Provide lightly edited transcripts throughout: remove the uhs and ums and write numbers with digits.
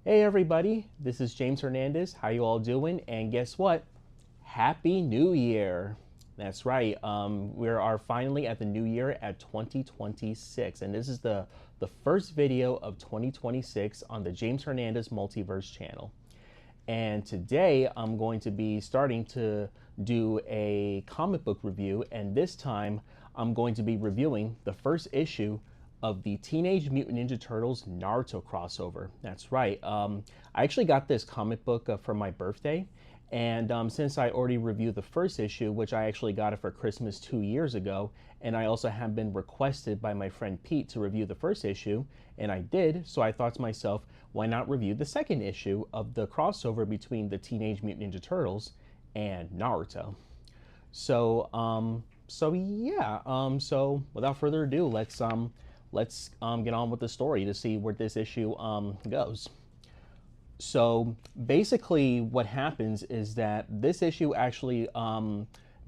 Hey everybody, this is James Hernandez. How you all doing? And guess what? Happy New Year. That's right. We are finally at the new year at 2026, and this is the first video of 2026 on the James Hernandez Multiverse channel. And today I'm going to be starting to do a comic book review, and this time I'm going to be reviewing the first issue of the Teenage Mutant Ninja Turtles Naruto crossover. That's right. I actually got this comic book for my birthday, and since I already reviewed the first issue, which I actually got it for Christmas 2 years ago, and I also have been requested by my friend Pete to review the first issue, and I did, so I thought to myself, why not review the second issue of the crossover between the Teenage Mutant Ninja Turtles and Naruto. So without further ado, let's get on with the story to see where this issue goes. So basically what happens is that this issue actually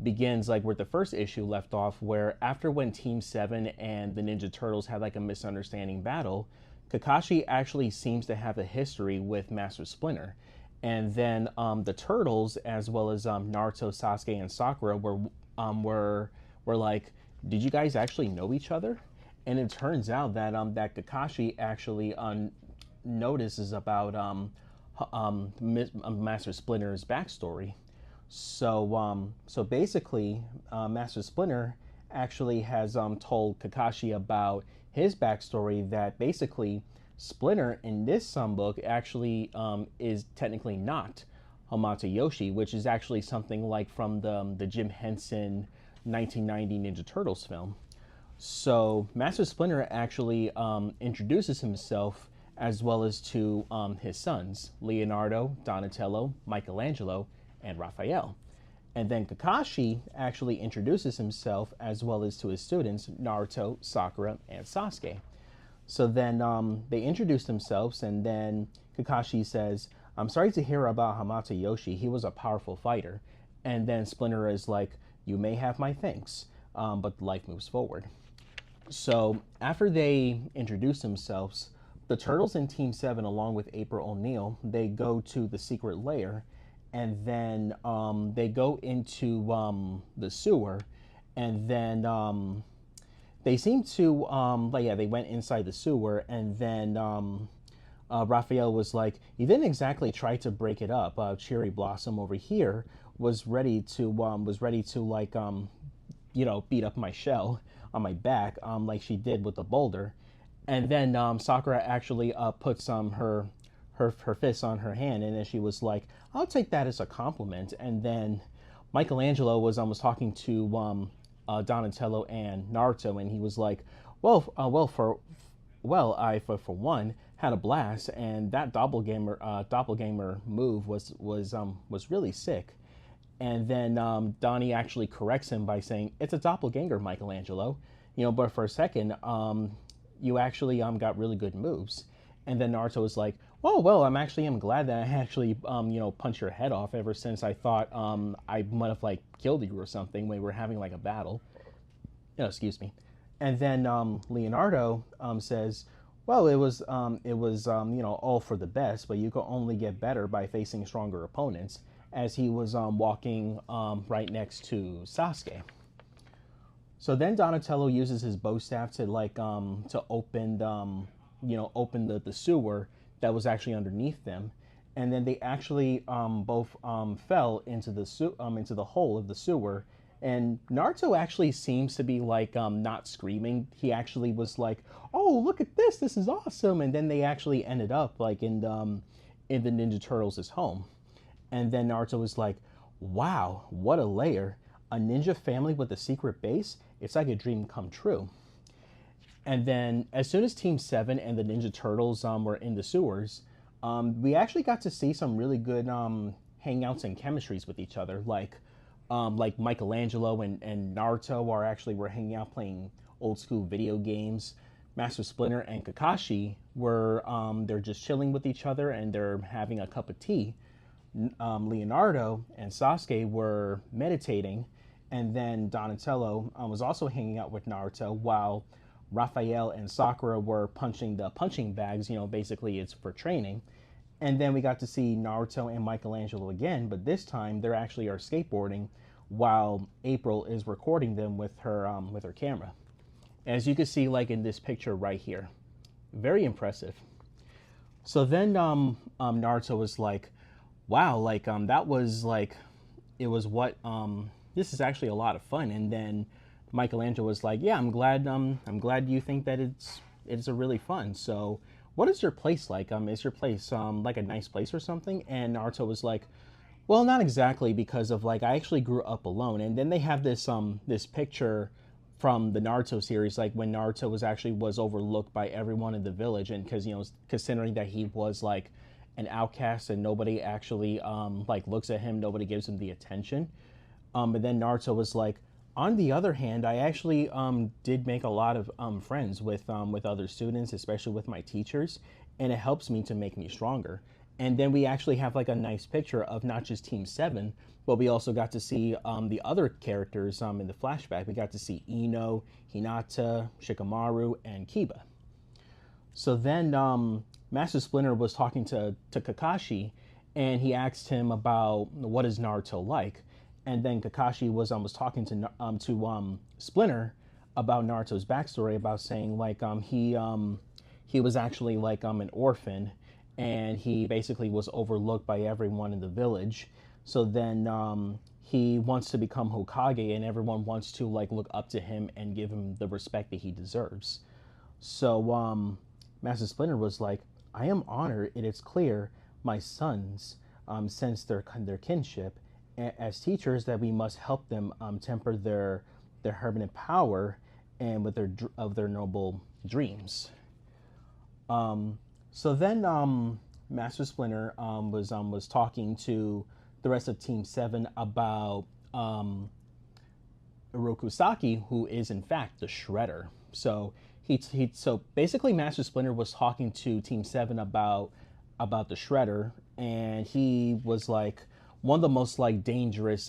begins like where the first issue left off, where after when Team 7 and the Ninja Turtles had like a misunderstanding battle, Kakashi actually seems to have a history with Master Splinter. And then the Turtles, as well as Naruto, Sasuke, and Sakura were like, did you guys actually know each other? And it turns out that that Kakashi actually notices about Master Splinter's backstory. So basically, Master Splinter actually has told Kakashi about his backstory, that basically Splinter in this book actually is technically not Hamato Yoshi, which is actually something like from the Jim Henson 1990 Ninja Turtles film. So Master Splinter actually introduces himself as well as to his sons, Leonardo, Donatello, Michelangelo, and Raphael. And then Kakashi actually introduces himself as well as to his students, Naruto, Sakura, and Sasuke. So then they introduce themselves, and then Kakashi says, I'm sorry to hear about Hamato Yoshi. He was a powerful fighter. And then Splinter is like, you may have my thanks, but life moves forward. So after they introduce themselves, the Turtles in Team 7, along with April O'Neil, they go to the secret lair, and then they go into the sewer, and then they seem to, they went inside the sewer, and then Raphael was like, you didn't exactly try to break it up. Cherry Blossom over here was ready to beat up my shell on my back, like she did with the boulder. And then Sakura actually puts her fist on her hand, and then she was like, I'll take that as a compliment. And then Michelangelo was talking to Donatello and Naruto, and he was like, for one had a blast, and that doppelganger move was really sick. And then Donnie actually corrects him by saying, it's a doppelganger, Michelangelo. But for a second, you actually got really good moves. And then Naruto was like, I'm glad that I actually, punched your head off, ever since I thought I might have killed you or something when we were having a battle. Excuse me. And then Leonardo says, it was all for the best, but you can only get better by facing stronger opponents, as he was walking right next to Sasuke. So then Donatello uses his bow staff to open the sewer that was actually underneath them, and then they actually both fell into the hole of the sewer. And Naruto actually seems to be not screaming. He actually was like, "Oh, look at this! This is awesome!" And then they actually ended up in the Ninja Turtles' home. And then Naruto was like, wow, what a layer. A ninja family with a secret base? It's like a dream come true. And then as soon as Team 7 and the Ninja Turtles were in the sewers, we actually got to see some really good hangouts and chemistries with each other. Like Michelangelo and Naruto were hanging out playing old school video games. Master Splinter and Kakashi they're just chilling with each other, and they're having a cup of tea. Leonardo and Sasuke were meditating, and then Donatello was also hanging out with Naruto, while Raphael and Sakura were punching the punching bags. Basically it's for training. And then we got to see Naruto and Michelangelo again, but this time they're actually are skateboarding while April is recording them with her camera. As you can see, like in this picture right here, very impressive. So then Naruto was like, "Wow, like that was like, it was what this is actually a lot of fun." And then Michelangelo was like, "Yeah, I'm glad you think that it's a really fun. So, what is your place like? Is your place like a nice place or something?" And Naruto was like, "Well, not exactly, because of like I actually grew up alone." And then they have this picture from the Naruto series, like when Naruto was overlooked by everyone in the village, and because considering that he was like an outcast and nobody actually like looks at him, nobody gives him the attention. But then Naruto was like, on the other hand, I actually did make a lot of friends with other students, especially with my teachers, and it helps me to make me stronger. And then we actually have like a nice picture of not just Team Seven, but we also got to see the other characters in the flashback. We got to see Ino, Hinata, Shikamaru, and Kiba. So then Master Splinter was talking to Kakashi, and he asked him about what is Naruto like. And then Kakashi was talking to Splinter about Naruto's backstory, about saying like he was actually like an orphan, and he basically was overlooked by everyone in the village. So then he wants to become Hokage, and everyone wants to like look up to him and give him the respect that he deserves. So Master Splinter was like, "I am honored. It is clear my sons sense their kinship as teachers, that we must help them temper their hermit power and with their noble dreams." So then Master Splinter was talking to the rest of Team Seven about Orokusaki, who is in fact the Shredder. So so basically Master Splinter was talking to Team Seven about the Shredder, and he was like one of the most like dangerous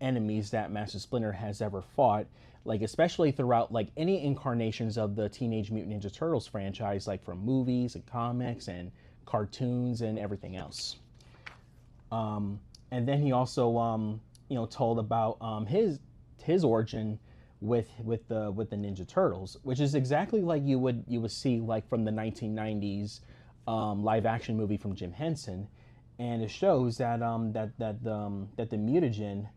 enemies that Master Splinter has ever fought, like especially throughout like any incarnations of the Teenage Mutant Ninja Turtles franchise, like from movies and comics and cartoons and everything else. And then he also told about his origin with the Ninja Turtles, which is exactly like you would see like from the 1990s live action movie from Jim Henson. And it shows that that the mutagen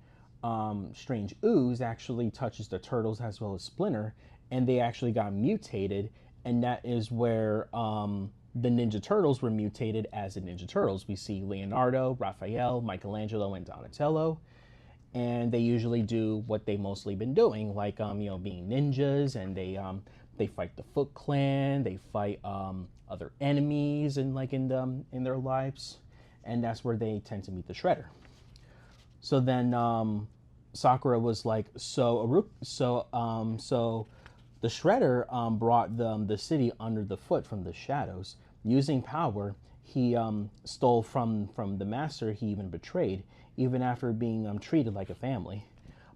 strange ooze actually touches the turtles as well as Splinter, and they actually got mutated, and that is where the Ninja Turtles were mutated as the Ninja Turtles. We see Leonardo, Raphael, Michelangelo, and Donatello, and they usually do what they mostly been doing, like being ninjas, and they fight the Foot Clan, they fight other enemies, and like in their lives, and that's where they tend to meet the Shredder. So then Sakura was like, so the Shredder brought the city under the foot from the shadows. Using power, he stole from the master he even betrayed, even after being treated like a family.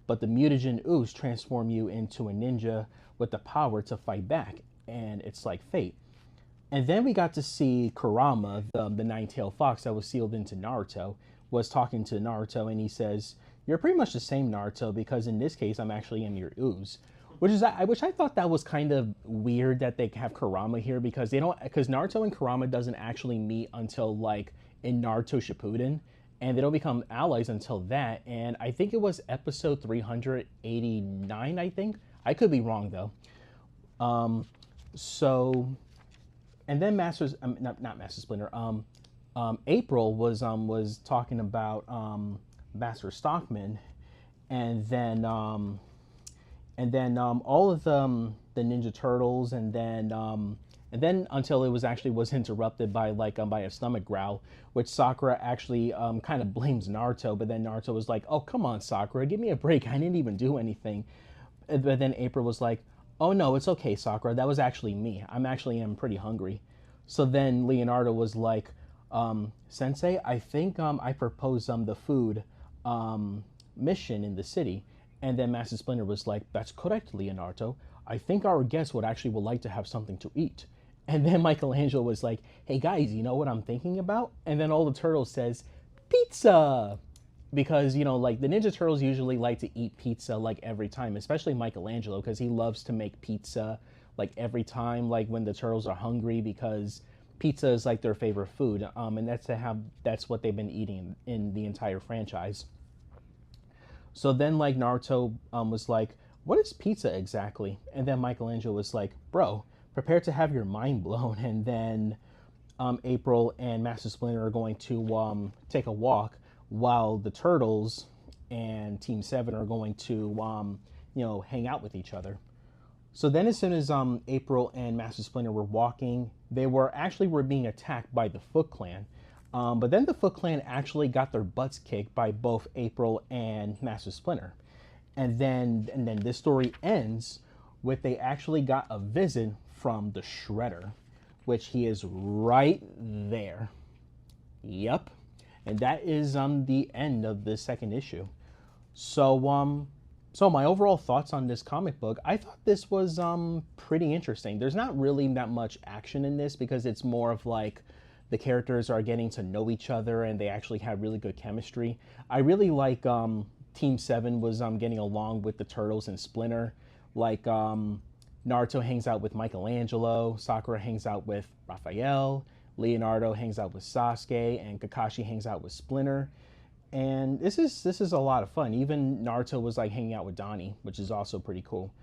But the mutagen ooze transform you into a ninja with the power to fight back, and it's like fate. And then we got to see Kurama, the nine-tailed fox that was sealed into Naruto, was talking to Naruto, and he says, "You're pretty much the same, Naruto, because in this case, I'm actually in your ooze." Which I thought that was kind of weird that they have Kurama here, because because Naruto and Kurama doesn't actually meet until like in Naruto Shippuden, and they don't become allies until that. And I think it was episode 389. I think I could be wrong though. So, and then not Master Splinter. April was talking about Master Stockman, and then all of the Ninja Turtles, and then until it was interrupted by by a stomach growl, which Sakura actually kind of blames Naruto, but then Naruto was like, "Oh, come on, Sakura, give me a break. I didn't even do anything." But then April was like, "Oh no, it's okay, Sakura. That was actually me. I'm pretty hungry." So then Leonardo was like, "Sensei, I think I proposed the food mission in the city." And then Master Splinter was like, "That's correct, Leonardo. I think our guests would like to have something to eat." And then Michelangelo was like, hey guys, you know what I'm thinking about? And then all the turtles says, pizza! Because, you know, like the Ninja Turtles usually like to eat pizza like every time, especially Michelangelo, because he loves to make pizza like every time, like when the turtles are hungry, because pizza is like their favorite food. And that's what they've been eating in the entire franchise. So then, like, Naruto was like, what is pizza exactly? And then Michelangelo was like, bro, prepare to have your mind blown. And then April and Master Splinter are going to take a walk while the Turtles and Team 7 are going to, hang out with each other. So then as soon as April and Master Splinter were walking, they were being attacked by the Foot Clan. But then the Foot Clan actually got their butts kicked by both April and Master Splinter. And then this story ends with they actually got a visit from the Shredder, which he is right there. Yep. And that is the end of the second issue. So my overall thoughts on this comic book, I thought this was pretty interesting. There's not really that much action in this because it's more of like the characters are getting to know each other and they actually have really good chemistry. I really like Team 7 was getting along with the Turtles and Splinter. Like Naruto hangs out with Michelangelo, Sakura hangs out with Raphael, Leonardo hangs out with Sasuke, and Kakashi hangs out with Splinter. And this is a lot of fun. Even Naruto was like hanging out with Donnie, which is also pretty cool.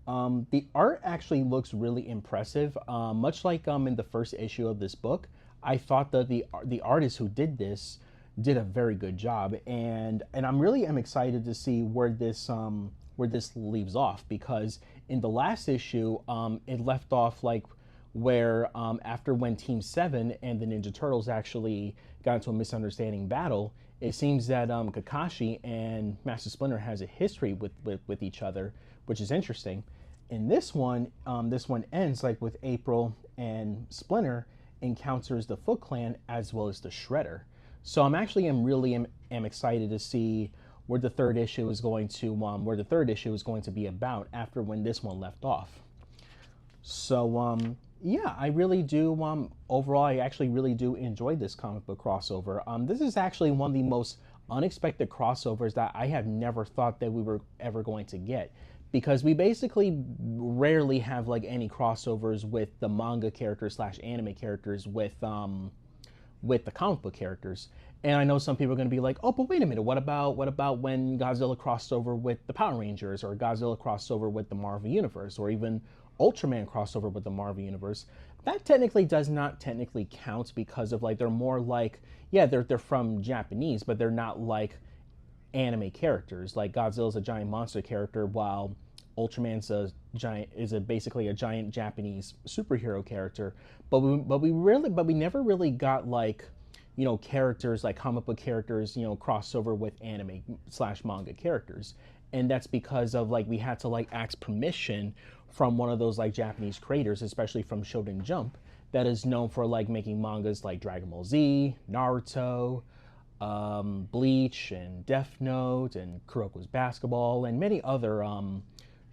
The art actually looks really impressive. Much like in the first issue of this book, I thought that the artist who did this did a very good job, and I'm excited to see where this leaves off, because in the last issue it left off like where after when Team 7 and the Ninja Turtles actually got into a misunderstanding battle, it seems that Kakashi and Master Splinter has a history with each other, which is interesting. In this one ends like with April and Splinter encounters the Foot Clan as well as the Shredder. So I'm excited to see where the third issue is going to be about after when this one left off. So yeah, I really do. Overall, I actually really do enjoy this comic book crossover. This is actually one of the most unexpected crossovers that I have never thought that we were ever going to get, because we basically rarely have like any crossovers with the manga characters / anime characters with the comic book characters. And I know some people are going to be like, oh, but wait a minute, what about when Godzilla crossed over with the Power Rangers, or Godzilla crossed over with the Marvel Universe, or even Ultraman crossover with the Marvel Universe? That does not technically count, because of like they're more like, yeah, they're from Japanese, but they're not like anime characters. Like Godzilla's a giant monster character, while Ultraman's basically a giant Japanese superhero character. But we never really got like, you know, characters like comic book characters, you know, crossover with anime / manga characters. And that's because of like we had to like ask permission from one of those like Japanese creators, especially from Shonen Jump, that is known for like making mangas like Dragon Ball Z, Naruto, Bleach, and Death Note, and Kuroko's Basketball, and many other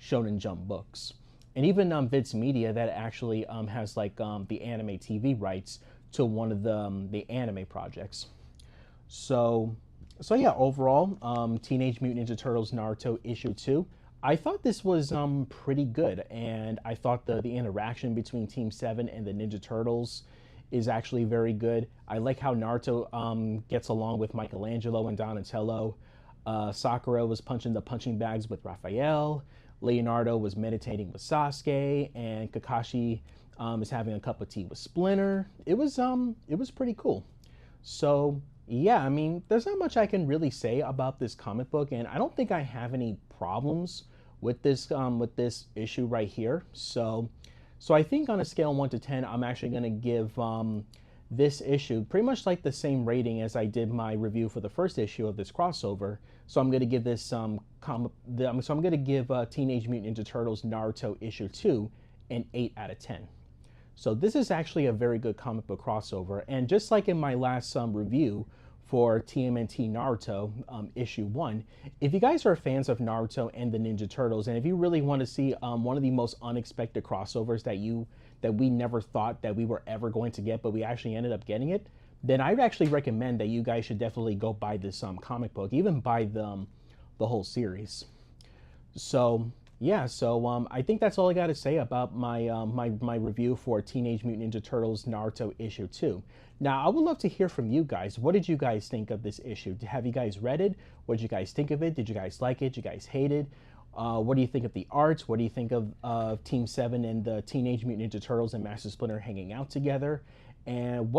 Shonen Jump books. And even Viz Media, that actually has like the anime TV rights to one of the anime projects. So yeah, overall, Teenage Mutant Ninja Turtles Naruto issue 2, I thought this was pretty good, and I thought the interaction between Team 7 and the Ninja Turtles is actually very good. I like how Naruto gets along with Michelangelo and Donatello. Sakura was punching the punching bags with Raphael. Leonardo was meditating with Sasuke, and Kakashi is having a cup of tea with Splinter. It was pretty cool. So yeah, I mean, there's not much I can really say about this comic book, and I don't think I have any problems with this issue right here. So I think on a scale of 1 to 10, I'm actually going to give this issue pretty much like the same rating as I did my review for the first issue of this crossover. So I'm going to give this I'm going to give Teenage Mutant Ninja Turtles Naruto issue 2 an 8 out of 10. So this is actually a very good comic book crossover, and just like in my last review for TMNT Naruto issue 1, if you guys are fans of Naruto and the Ninja Turtles, and if you really want to see one of the most unexpected crossovers that we never thought that we were ever going to get, but we actually ended up getting it, then I'd actually recommend that you guys should definitely go buy this comic book, even buy the whole series. So yeah, so I think that's all I got to say about my review for Teenage Mutant Ninja Turtles Naruto issue 2. Now, I would love to hear from you guys. What did you guys think of this issue? Have you guys read it? What did you guys think of it? Did you guys like it? Did you guys hate it? What do you think of the art? What do you think of Team 7 and the Teenage Mutant Ninja Turtles and Master Splinter hanging out together? And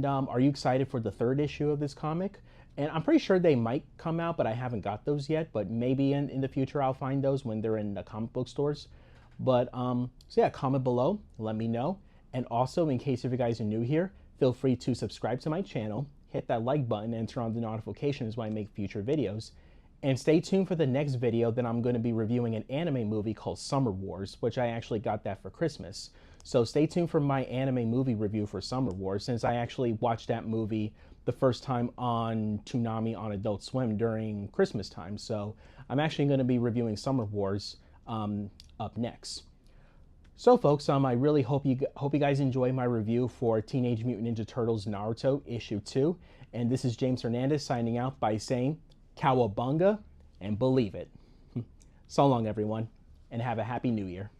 are you excited for the third issue of this comic? And I'm pretty sure they might come out, but I haven't got those yet. But maybe in the future I'll find those when they're in the comic book stores. But so yeah, comment below, let me know. And also, in case if you guys are new here, feel free to subscribe to my channel, hit that like button, and turn on the notifications when I make future videos. And stay tuned for the next video. Then I'm going to be reviewing an anime movie called Summer Wars, which I actually got that for Christmas. So stay tuned for my anime movie review for Summer Wars, since I actually watched that movie the first time on Toonami on Adult Swim during Christmas time. So I'm actually going to be reviewing Summer Wars up next. So folks, I really hope you guys enjoy my review for Teenage Mutant Ninja Turtles Naruto issue 2. And this is James Hernandez signing out by saying Cowabunga and believe it. So long everyone, and have a happy new year.